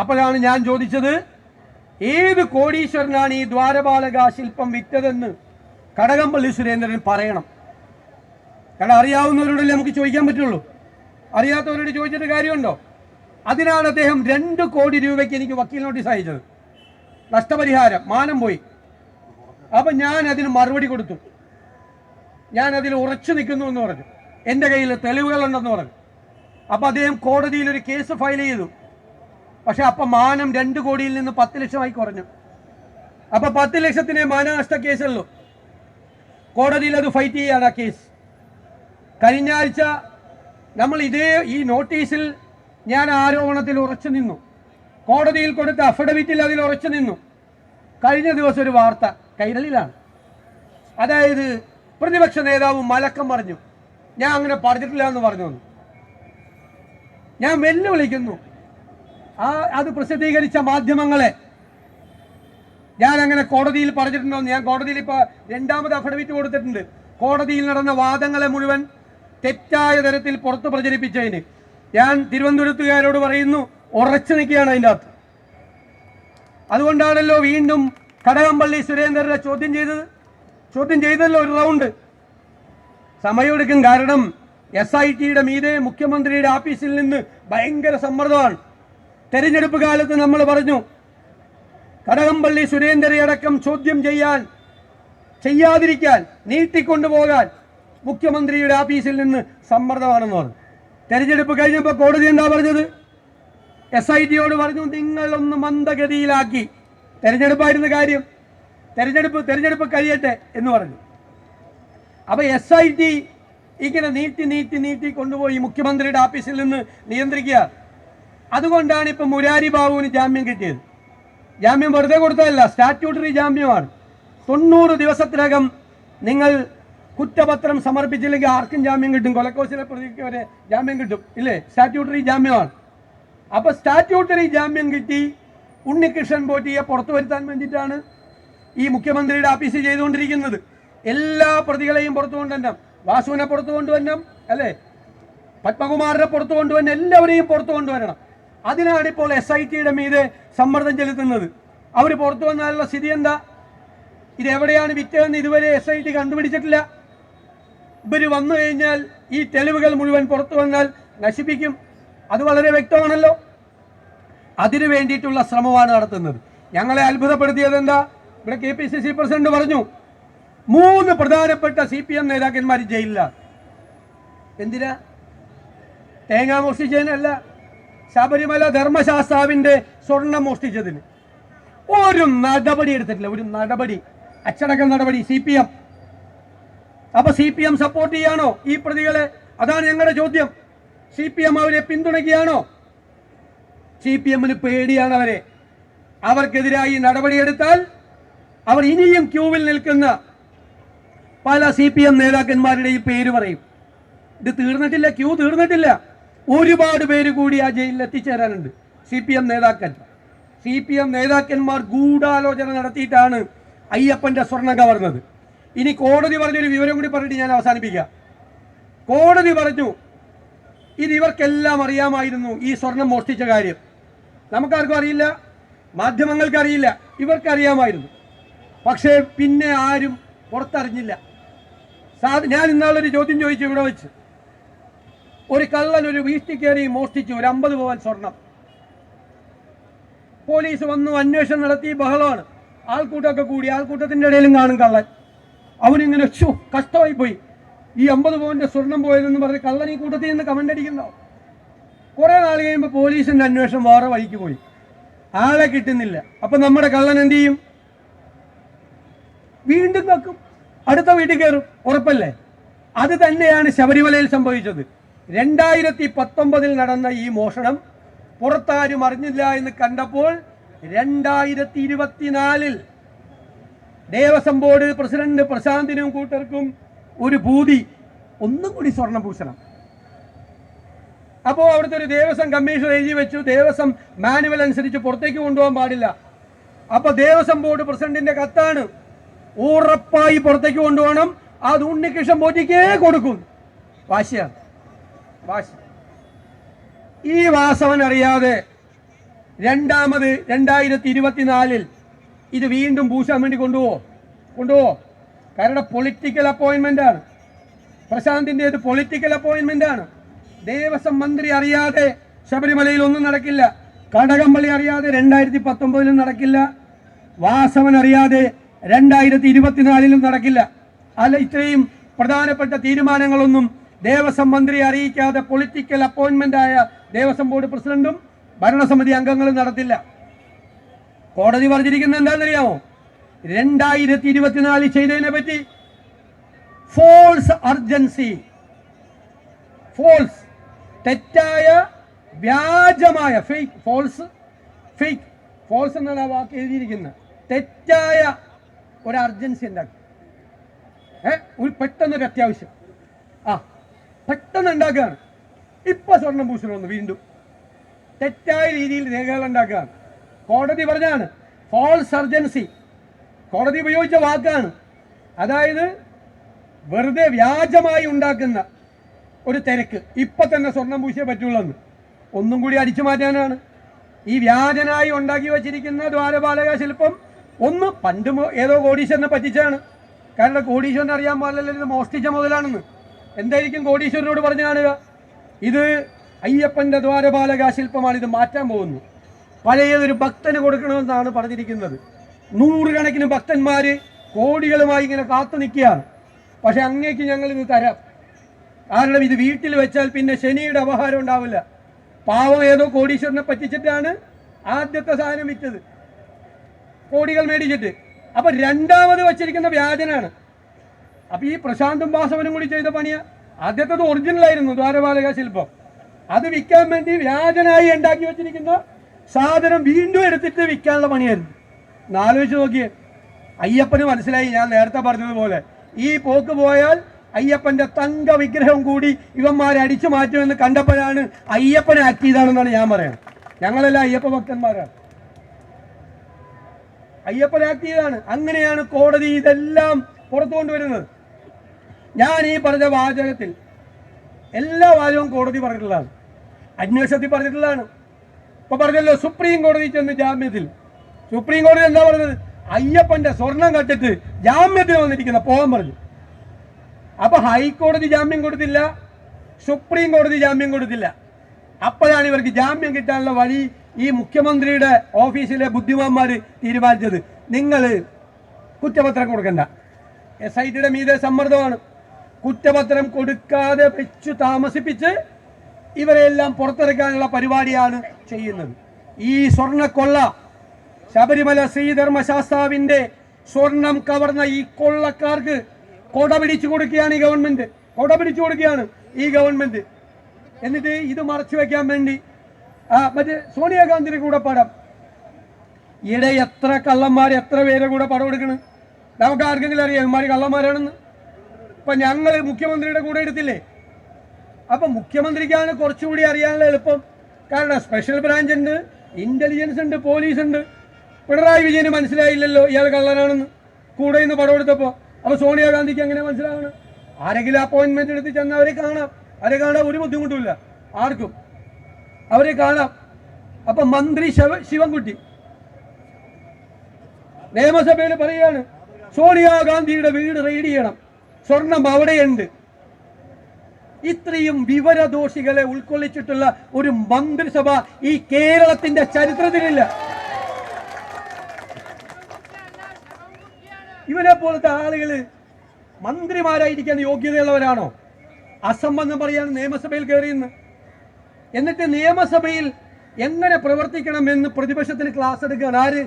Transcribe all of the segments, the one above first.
അപ്പോഴാണ് ഞാൻ ചോദിച്ചത്, ഏത് കോടീശ്വരനാണ് ഈ ദ്വാരപാലക ശില്പം വിറ്റതെന്ന് കടകംപള്ളി സുരേന്ദ്രൻ പറയണം. കാരണം അറിയാവുന്നവരോടല്ലേ നമുക്ക് ചോദിക്കാൻ പറ്റുള്ളൂ, അറിയാത്തവരോട് ചോദിച്ചിട്ട് കാര്യമുണ്ടോ? അതിനാണ് അദ്ദേഹം 2 കോടി രൂപയ്ക്ക് എനിക്ക് വക്കീൽ നോട്ടീസ് അയച്ചത്, നഷ്ടപരിഹാരം, മാനം പോയി. അപ്പം ഞാൻ അതിന് മറുപടി കൊടുത്തു, ഞാൻ അതിൽ ഉറച്ചു നിൽക്കുന്നു എന്ന് പറഞ്ഞു, എൻ്റെ കയ്യിൽ തെളിവുകളുണ്ടെന്ന് പറഞ്ഞു. അപ്പം അദ്ദേഹം കോടതിയിൽ ഒരു കേസ് ഫയൽ ചെയ്തു. പക്ഷെ അപ്പം മാനം 2 കോടിയിൽ നിന്ന് 10 ലക്ഷമായി കുറഞ്ഞു. അപ്പം 10 ലക്ഷത്തിനെ മാനനഷ്ട കേസുള്ളൂ. കോടതിയിൽ അത് ഫൈറ്റ് ചെയ്യാണ് ആ കേസ്. കഴിഞ്ഞ ആഴ്ച നമ്മൾ ഈ നോട്ടീസിൽ ഞാൻ ആരോപണത്തിൽ ഉറച്ചു നിന്നു, കോടതിയിൽ കൊടുത്ത അഫിഡവിറ്റിൽ അതിൽ ഉറച്ചു നിന്നു. കഴിഞ്ഞ ദിവസം ഒരു വാർത്ത കൈരളിലാണ്, അതായത് പ്രതിപക്ഷ നേതാവ് മലക്കം പറഞ്ഞു, ഞാൻ അങ്ങനെ പറഞ്ഞിട്ടില്ല എന്ന് പറഞ്ഞു. ഞാൻ വെല്ലുവിളിക്കുന്നു അത് പ്രസിദ്ധീകരിച്ച മാധ്യമങ്ങളെ. ഞാൻ അങ്ങനെ കോടതിയിൽ പറഞ്ഞിട്ടുണ്ടോ? ഞാൻ കോടതിയിൽ ഇപ്പോൾ 2ാമത് അഫിഡവിറ്റ് കൊടുത്തിട്ടുണ്ട്. കോടതിയിൽ നടന്ന വാദങ്ങളെ മുഴുവൻ തെറ്റായ തരത്തിൽ പുറത്ത് പ്രചരിപ്പിച്ചതിന് ഞാൻ തിരുവനന്തപുരത്തുകാരോട് പറയുന്നു, ഉറച്ചു നിൽക്കുകയാണ് അതിൻ്റെ അകത്ത്. അതുകൊണ്ടാണല്ലോ വീണ്ടും കടകംപള്ളി സുരേന്ദ്രനെ ചോദ്യം ചെയ്തല്ലോ ഒരു റൗണ്ട്. സമയമെടുക്കും, കാരണം SITയുടെ മീതെ മുഖ്യമന്ത്രിയുടെ ഓഫീസിൽ നിന്ന് ഭയങ്കര സമ്മർദ്ദമാണ്. തെരഞ്ഞെടുപ്പ് കാലത്ത് നമ്മൾ പറഞ്ഞു, കടകംപള്ളി സുരേന്ദ്രനെ അടക്കം ചോദ്യം ചെയ്യാതിരിക്കാൻ, നീട്ടിക്കൊണ്ടുപോകാൻ മുഖ്യമന്ത്രിയുടെ ഓഫീസിൽ നിന്ന് സമ്മർദ്ദമാണെന്ന് പറഞ്ഞു. തെരഞ്ഞെടുപ്പ് കഴിഞ്ഞപ്പോൾ കോടതി എന്താ പറഞ്ഞത്? SITയോട് പറഞ്ഞു, നിങ്ങളൊന്ന് മന്ദഗതിയിലാക്കി, തെരഞ്ഞെടുപ്പായിരുന്ന കാര്യം, തെരഞ്ഞെടുപ്പ് കഴിയട്ടെ എന്ന് പറഞ്ഞു. അപ്പോൾ SIT ഇങ്ങനെ നീട്ടി കൊണ്ടുപോയി മുഖ്യമന്ത്രിയുടെ ഓഫീസിൽ നിന്ന് നിയന്ത്രിക്കുക. അതുകൊണ്ടാണ് ഇപ്പം മുരാരി ബാബുവിന് ജാമ്യം കിട്ടിയത്. ജാമ്യം വെറുതെ കൊടുത്തതല്ല, സ്റ്റാറ്റ്യൂട്ടറി ജാമ്യമാണ്. 90 ദിവസത്തിനകം നിങ്ങൾ കുറ്റപത്രം സമർപ്പിച്ചില്ലെങ്കിൽ ആർക്കും ജാമ്യം കിട്ടും, കൊലക്കേസിലെ പ്രതിക്ക് വരെ ജാമ്യം കിട്ടും, ഇല്ലേ? സ്റ്റാറ്റ്യൂട്ടറി ജാമ്യമാണ്. അപ്പോൾ സ്റ്റാറ്റ്യൂട്ടറി ജാമ്യം കിട്ടി ഉണ്ണികൃഷ്ണൻ പോറ്റിയെ പുറത്തു വരുത്താൻ വേണ്ടിയിട്ടാണ് ഈ മുഖ്യമന്ത്രിയുടെ ഓഫീസ് ചെയ്തുകൊണ്ടിരിക്കുന്നത്. എല്ലാ പ്രതികളെയും പുറത്തു കൊണ്ടുവരണം, വാസുവിനെ പുറത്തു കൊണ്ടുവരണം, അല്ലേ, പത്മകുമാറിനെ പുറത്തു കൊണ്ടുവരണം, എല്ലാവരെയും പുറത്തു കൊണ്ടുവരണം. അതിനാണ് ഇപ്പോൾ SITയുടെ മീതെ സമ്മർദ്ദം ചെലുത്തുന്നത്. അവർ പുറത്തു വന്നാലുള്ള സ്ഥിതി എന്താ? ഇതെവിടെയാണ് വിറ്റതെന്ന് ഇതുവരെ SIT കണ്ടുപിടിച്ചിട്ടില്ല. ഇവർ വന്നു കഴിഞ്ഞാൽ ഈ തെളിവുകൾ മുഴുവൻ പുറത്തു വന്നാൽ നശിപ്പിക്കും, അത് വളരെ വ്യക്തമാണല്ലോ. അതിനു വേണ്ടിയിട്ടുള്ള ശ്രമമാണ് നടത്തുന്നത്. ഞങ്ങളെ അത്ഭുതപ്പെടുത്തിയത് എന്താ? ഇവിടെ KPCC പ്രസിഡന്റ് പറഞ്ഞു, 3 പ്രധാനപ്പെട്ട CPM നേതാക്കന്മാർ ജയിലിലാണ്. എന്തിനാ? തേങ്ങ മോഷ്ടിച്ചതിനല്ല, ശബരിമല ധർമ്മശാസ്താവിന്റെ സ്വർണം മോഷ്ടിച്ചതിന് ഒരു നടപടി എടുത്തിട്ടില്ല, ഒരു നടപടി, അച്ചടക്ക നടപടി CPM. അപ്പൊ CPM സപ്പോർട്ട് ചെയ്യാണോ ഈ പ്രതികളെ? അതാണ് ഞങ്ങളുടെ ചോദ്യം. CPM അവരെ പിന്തുണയ്ക്കുകയാണോ? CPMന് പേടിയാണ് അവരെ. അവർക്കെതിരായി നടപടിയെടുത്താൽ അവർ ഇനിയും ക്യൂവിൽ നിൽക്കുന്ന പല CPM നേതാക്കന്മാരുടെയും പേര് പറയും. ഇത് തീർന്നിട്ടില്ല, ക്യൂ തീർന്നിട്ടില്ല. ഒരുപാട് പേര് കൂടി ആ ജയിലിൽ എത്തിച്ചേരാനുണ്ട്. CPM നേതാക്കന്മാർ ഗൂഢാലോചന നടത്തിയിട്ടാണ് അയ്യപ്പന്റെ സ്വർണം കവർന്നത്. ഇനി കോടതി പറഞ്ഞൊരു വിവരം കൂടി പറഞ്ഞിട്ട് ഞാൻ അവസാനിപ്പിക്കാം. കോടതി പറഞ്ഞു, ഇത് ഇവർക്കെല്ലാം അറിയാമായിരുന്നു ഈ സ്വർണം മോഷ്ടിച്ച കാര്യം. നമുക്കാർക്കും അറിയില്ല, മാധ്യമങ്ങൾക്കറിയില്ല, ഇവർക്കറിയാമായിരുന്നു. പക്ഷേ പിന്നെ ആരും പുറത്തറിഞ്ഞില്ല. ഞാൻ ഇന്നാളൊരു ചോദ്യം ചോദിച്ചു ഇവിടെ വെച്ച്. ഒരു കള്ളൻ ഒരു വീട്ടിൽ കയറി മോഷ്ടിച്ചു ഒരു 50 പവൻ സ്വർണം. പോലീസ് വന്നു, അന്വേഷണം നടത്തി, ബഹളമാണ്, ആൾക്കൂട്ടമൊക്കെ കൂടി. ആൾക്കൂട്ടത്തിൻ്റെ ഇടയിലും കാണും കള്ളൻ. അവനിങ്ങനെ കഷ്ടമായി പോയി, ഈ 50 പവന്റെ സ്വർണം പോയതെന്ന് പറഞ്ഞ് കള്ളൻ ഈ കൂട്ടത്തിൽ നിന്ന് കമന്റ് അടിക്കുന്നോ. കുറെ നാൾ കഴിയുമ്പോൾ പോലീസിന്റെ അന്വേഷണം വേറെ വഴിക്ക് പോയി, ആളെ കിട്ടുന്നില്ല. അപ്പൊ നമ്മുടെ കള്ളൻ എന്ത് ചെയ്യും? വീണ്ടും കക്കും, അടുത്ത വീട്ടിൽ കയറും, ഉറപ്പല്ലേ? അത് തന്നെയാണ് ശബരിമലയിൽ സംഭവിച്ചത്. 2019 നടന്ന ഈ മോഷണം പുറത്താരും അറിഞ്ഞില്ല എന്ന് കണ്ടപ്പോൾ 2024 ദേവസ്വം ബോർഡ് പ്രസിഡന്റ് പ്രശാന്തിനും കൂട്ടർക്കും ഒരു ഭൂതി, ഒന്നും കൂടി സ്വർണം പൂശണം. അപ്പോൾ അവിടുത്തെ ഒരു ദേവസ്വം കമ്മീഷൻ എഴുതി വെച്ചു, ദേവസ്വം മാനുവൽ അനുസരിച്ച് പുറത്തേക്ക് കൊണ്ടുപോകാൻ പാടില്ല. അപ്പൊ ദേവസ്വം ബോർഡ് പ്രസിഡന്റിന്റെ കത്താണ്, ഉറപ്പായി പുറത്തേക്ക് കൊണ്ടുപോകണം, അത് ഉണ്ണികൃഷ്ണൻ പോറ്റിക്കേ കൊടുക്കും. വാശി. ഈ വാസവൻ അറിയാതെ രണ്ടാമത് 2024 ഇത് വീണ്ടും പൂശാൻ വേണ്ടി കൊണ്ടുപോവോ? കാരണം പൊളിറ്റിക്കൽ അപ്പോയിൻമെന്റ് ആണ്. പ്രശാന്തിൻ്റെത് പൊളിറ്റിക്കൽ അപ്പോയിൻമെന്റ് ആണ്. ദേവസ്വം മന്ത്രി അറിയാതെ ശബരിമലയിൽ ഒന്നും നടക്കില്ല. കടകംപള്ളി അറിയാതെ 2019 നടക്കില്ല. വാസവൻ അറിയാതെ 2024 നടക്കില്ല. അല്ല, ഇത്രയും പ്രധാനപ്പെട്ട തീരുമാനങ്ങളൊന്നും ദേവസ്വം മന്ത്രി അറിയിക്കാതെ പൊളിറ്റിക്കൽ അപ്പോയിൻമെന്റ് ആയ ദേവസ്വം ബോർഡ് പ്രസിഡന്റും ഭരണസമിതി അംഗങ്ങളും നടത്തില്ല. കോടതി പറഞ്ഞിരിക്കുന്നത് എന്താണെന്നറിയാമോ? 2024 ചെയ്തതിനെ പറ്റി ഫോൾസ് അർജൻസി, ഫോൾസ് തെറ്റായ വ്യാജമായ ഫോൾസ് എന്നാണ് ആ വാക്ക് എഴുതിയിരിക്കുന്നത്. തെറ്റായ ഒരു അർജൻസി ഉണ്ടാക്കി, ഒരു പെട്ടെന്നൊരു അത്യാവശ്യം പെട്ടെന്ന് ഉണ്ടാക്കുകയാണ്. ഇപ്പൊ സ്വർണം പൂശണമെന്ന് വീണ്ടും തെറ്റായ രീതിയിൽ രേഖകൾ ഉണ്ടാക്കുകയാണ്. കോടതി പറഞ്ഞാണ് ഫോൾസ് അർജൻസി, കോടതി ഉപയോഗിച്ച വാക്കാണ്. അതായത് വെറുതെ വ്യാജമായി ഉണ്ടാക്കുന്ന ഒരു തിരക്ക്, ഇപ്പൊ തന്നെ സ്വർണം പൂശിയേ പറ്റുള്ളൂ, ഒന്നും കൂടി അടിച്ചു മാറ്റാനാണ് ഈ വ്യാജനായി ഉണ്ടാക്കി വച്ചിരിക്കുന്ന ദ്വാരപാലക ശില്പം. ഒന്ന് പണ്ട് ഏതോ കോടീശ്വരനെ പറ്റിച്ചാണ്. കാരണം കോടീശ്വരനെ അറിയാൻ പാടില്ല ഇത് മോഷ്ടിച്ച മുതലാണെന്ന്. എന്തായിരിക്കും കോടീശ്വരനോട് പറഞ്ഞു കാണുക? ഇത് അയ്യപ്പന്റെ ദ്വാരപാലക ശില്പമാണ്, ഇത് മാറ്റാൻ പോകുന്നു, പഴയതൊരു ഭക്തന് കൊടുക്കണമെന്നാണ് പറഞ്ഞിരിക്കുന്നത്. 100 കണക്കിന് ഭക്തന്മാര് കോടികളുമായി ഇങ്ങനെ കാത്തു നിൽക്കുകയാണ്. പക്ഷെ അങ്ങേക്ക് ഞങ്ങൾ ഇത് തരാം, കാരണം ഇത് വീട്ടിൽ വെച്ചാൽ പിന്നെ ശനിയുടെ അപഹാരം ഉണ്ടാവില്ല. പാവം ഏതോ കോടീശ്വരനെ പറ്റിച്ചിട്ടാണ് ആദ്യത്തെ സാധനം വിറ്റത്, കോടികൾ മേടിച്ചിട്ട്. അപ്പൊ രണ്ടാമത് വച്ചിരിക്കുന്ന വ്യാജനാണ്. അപ്പൊ ഈ പ്രശാന്തും വാസവനും കൂടി ചെയ്ത പണിയാ. ആദ്യത്തത് ഒറിജിനലായിരുന്നു ദ്വാരപാലക ശില്പം, അത് വിൽക്കാൻ വേണ്ടി വ്യാജനായി ഉണ്ടാക്കി വെച്ചിരിക്കുന്ന സാധനം വീണ്ടും എടുത്തിട്ട് വിൽക്കാനുള്ള പണിയായിരുന്നു. ആലോചിച്ച് നോക്കിയേ. അയ്യപ്പന് മനസ്സിലായി, ഞാൻ നേരത്തെ പറഞ്ഞതുപോലെ ഈ പോക്ക് പോയാൽ അയ്യപ്പന്റെ തങ്ക വിഗ്രഹം കൂടി ഇവന്മാരെ അടിച്ചു മാറ്റുമെന്ന് കണ്ടപ്പോഴാണ് അയ്യപ്പനെ ആക്ട് ചെയ്താണെന്നാണ് ഞാൻ പറയുന്നത്. ഞങ്ങളെല്ലാം അയ്യപ്പ ഭക്തന്മാരാണ്, അയ്യപ്പനെ ആക്ട് ചെയ്താണ്. അങ്ങനെയാണ് കോടതി ഇതെല്ലാം പുറത്തു കൊണ്ടുവരുന്നത്. ഞാൻ ഈ പറഞ്ഞ വാചകത്തിൽ എല്ലാ വാചകവും കോടതി പറഞ്ഞിട്ടുള്ളതാണ്, അന്വേഷണത്തിൽ പറഞ്ഞിട്ടുള്ളതാണ്. ഇപ്പൊ പറഞ്ഞല്ലോ സുപ്രീം കോടതി ചെന്ന് ജാമ്യത്തിൽ, സുപ്രീം കോടതി എന്താ പറഞ്ഞത്? അയ്യപ്പന്റെ സ്വർണം കട്ടിട്ട് ജാമ്യത്തിൽ വന്നിരിക്കുന്ന പോകാൻ പറഞ്ഞു. അപ്പൊ ഹൈക്കോടതി ജാമ്യം കൊടുത്തില്ല, സുപ്രീം കോടതി ജാമ്യം കൊടുത്തില്ല. അപ്പോഴാണ് ഇവർക്ക് ജാമ്യം കിട്ടാനുള്ള വഴി ഈ മുഖ്യമന്ത്രിയുടെ ഓഫീസിലെ ബുദ്ധിമാന്മാര് തീരുമാനിച്ചത്. നിങ്ങൾ കുറ്റപത്രം കൊടുക്കണ്ട, SITയുടെ മീതെ സമ്മർദ്ദമാണ്. കുറ്റപത്രം കൊടുക്കാതെ വെച്ചു താമസിപ്പിച്ച് ഇവരെല്ലാം പുറത്തിറക്കാനുള്ള പരിപാടിയാണ് ചെയ്യുന്നത്. ഈ സ്വർണ്ണക്കൊള്ള, ശബരിമല ശ്രീധർമ്മശാസ്താവിന്റെ സ്വർണം കവർന്ന ഈ കൊള്ളക്കാർക്ക് കൊട പിടിച്ചു കൊടുക്കുകയാണ് ഈ ഗവൺമെന്റ്, കൊട പിടിച്ചു കൊടുക്കുകയാണ് ഈ ഗവൺമെന്റ്. എന്നിട്ട് ഇത് മറച്ചു വെക്കാൻ വേണ്ടി മറ്റേ സോണിയാഗാന്ധിയുടെ കൂടെ പടം, ഇവിടെ എത്ര കള്ളന്മാർ, എത്ര പേരെ കൂടെ പടം എടുക്കണം? നമുക്ക് ആർക്കെങ്കിലും അറിയാം ഇവന്മാർ കള്ളന്മാരാണെന്ന്? ഇപ്പൊ ഞങ്ങൾ മുഖ്യമന്ത്രിയുടെ കൂടെ എടുത്തില്ലേ? അപ്പൊ മുഖ്യമന്ത്രിക്കാണ് കുറച്ചുകൂടി അറിയാനുള്ള എളുപ്പം. കാരണം സ്പെഷ്യൽ ബ്രാഞ്ച് ഉണ്ട്, ഇന്റലിജൻസ് ഉണ്ട്, പോലീസ് ഉണ്ട്. പിണറായി വിജയന് മനസ്സിലായില്ലല്ലോ ഇയാൾ കള്ളനാണെന്ന് കൂടെ നിന്ന് പടം എടുത്തപ്പോ. അപ്പൊ സോണിയാഗാന്ധിക്ക് എങ്ങനെ മനസ്സിലാവണം? ആരെങ്കിലും അപ്പോയിന്റ്മെന്റ് എടുത്ത് ചെന്നാൽ അവരെ കാണാം, അവരെ കാണാൻ ഒരു ബുദ്ധിമുട്ടുമില്ല ആർക്കും, അവരെ കാണാം. അപ്പൊ മന്ത്രി ശിവൻകുട്ടി നിയമസഭയിൽ പറയുകയാണ് സോണിയാഗാന്ധിയുടെ വീട് റെയ്ഡ് ചെയ്യണം, സ്വർണം അവിടെയുണ്ട്. ഇത്രയും വിവരദോഷികളെ ഉൾക്കൊള്ളിച്ചിട്ടുള്ള ഒരു മന്ത്രിസഭ ഈ കേരളത്തിന്റെ ചരിത്രത്തിലില്ല. ഇവനെ പോലത്തെ ആളുകള് മന്ത്രിമാരായിരിക്കാൻ യോഗ്യതയുള്ളവരാണോ? അസംബന്ധം പറയാൻ നിയമസഭയിൽ കയറിയെന്ന്. എന്നിട്ട് നിയമസഭയിൽ എങ്ങനെ പ്രവർത്തിക്കണമെന്ന് പ്രതിപക്ഷത്തിന് ക്ലാസ് എടുക്കുകയാണ്. ആര്?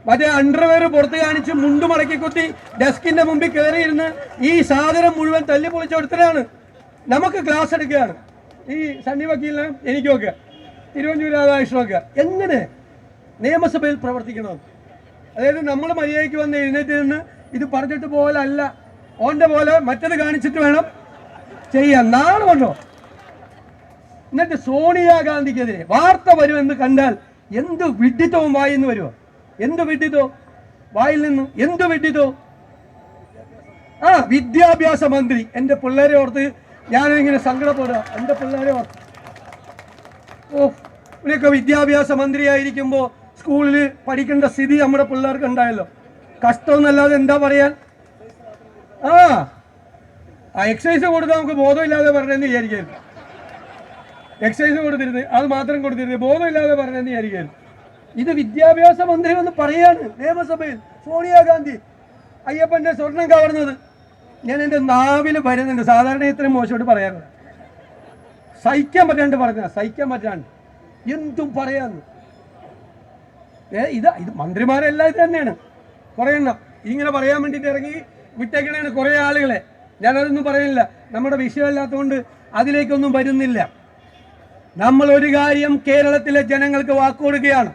മറ്റേ അണ്ടർവെയർ പുറത്ത് കാണിച്ച് മുണ്ടു മടക്കി കുത്തി ഡെസ്കിന്റെ മുമ്പിൽ കയറിയിരുന്ന് ഈ സാധനം മുഴുവൻ തല്ലി പൊളിച്ചെടുത്തതാണ് നമുക്ക് ക്ലാസ് എടുക്കുകയാണ്. ഈ സണ്ണി വക്കീലിനും എനിക്കൊക്കെ തിരുവഞ്ചൂർ രാധാകൃഷ്ണനൊക്കെ എങ്ങനെ നിയമസഭയിൽ പ്രവർത്തിക്കണം. അതായത് നമ്മൾ മര്യാദയ്ക്ക് വന്ന് എഴുന്നേറ്റ് നിന്ന് ഇത് പറഞ്ഞിട്ട് പോലല്ല, ഓന്റെ പോലെ മറ്റത് കാണിച്ചിട്ട് വേണം ചെയ്യാൻ. നാളെ കൊണ്ടോ. എന്നിട്ട് സോണിയാഗാന്ധിക്കെതിരെ വാർത്ത വരുമെന്ന് കണ്ടാൽ എന്ത് വിഡിത്തവും വായിന്ന് വരുമോ? എന്ത് വിഡിത്തോ വായിൽ നിന്നും, എന്ത് വിഡിത്തോ? വിദ്യാഭ്യാസ മന്ത്രി. എന്റെ പിള്ളേരെ ഓർത്ത് ഞാനിങ്ങനെ സങ്കടപ്പെടുക. എന്റെ പിള്ളേരെ ഓർത്ത് ഇവരൊക്കെ വിദ്യാഭ്യാസ മന്ത്രിയായിരിക്കുമ്പോൾ സ്കൂളിൽ പഠിക്കേണ്ട സ്ഥിതി നമ്മുടെ പിള്ളേർക്ക് ഉണ്ടായല്ലോ. കഷ്ടമെന്നല്ലാതെ എന്താ പറയാൻ? എക്സസൈസ് കൊടുത്താൽ നമുക്ക് ബോധമില്ലാതെ പറഞ്ഞെന്ന് വിചാരിക്കരുത്. എക്സസൈസ് കൊടുത്തിരുന്നത് അത് മാത്രം കൊടുത്തിരുന്നത് ബോധമില്ലാതെ പറഞ്ഞെന്ന് വിചാരിക്കരുത്. ഇത് വിദ്യാഭ്യാസ മന്ത്രി എന്ന് പറയാണ് നിയമസഭയിൽ. സോണിയാഗാന്ധി അയ്യപ്പന്റെ സ്വർണം കവർന്നത്. ഞാൻ എൻ്റെ നാവിൽ വരുന്നുണ്ട്. സാധാരണ ഇത്രയും മോശമായിട്ട് പറയാറുണ്ട്. സഹിക്കാൻ പറ്റാണ്ട് സഹിക്കാൻ പറ്റാണ്ട് എന്തും പറയാന്ന്. ഇത് മന്ത്രിമാരെല്ലാം ഇത് തന്നെയാണ്. കുറേ എണ്ണം ഇങ്ങനെ പറയാൻ വേണ്ടിയിട്ട് ഇറങ്ങി വിട്ടേക്കണേണ് കുറേ ആളുകളെ. ഞാനതൊന്നും പറയുന്നില്ല, നമ്മുടെ വിഷയമല്ലാത്തതുകൊണ്ട് അതിലേക്കൊന്നും വരുന്നില്ല. നമ്മൾ ഒരു കാര്യം കേരളത്തിലെ ജനങ്ങൾക്ക് വാക്കുകൊടുക്കുകയാണ്.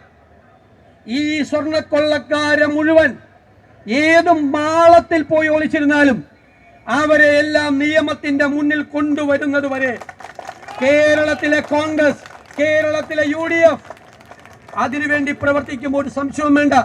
ഈ സ്വർണ്ണക്കൊള്ളക്കാരെ മുഴുവൻ ഏത് മാളത്തിൽ പോയി ഒളിച്ചിരുന്നാലും അവരെ എല്ലാം നിയമത്തിന്റെ മുന്നിൽ കൊണ്ടുവരുന്നത് വരെ കേരളത്തിലെ കോൺഗ്രസ്, കേരളത്തിലെ UDF അതിനുവേണ്ടി പ്രവർത്തിക്കുമ്പോൾ ഒരു സംശയവും വേണ്ട.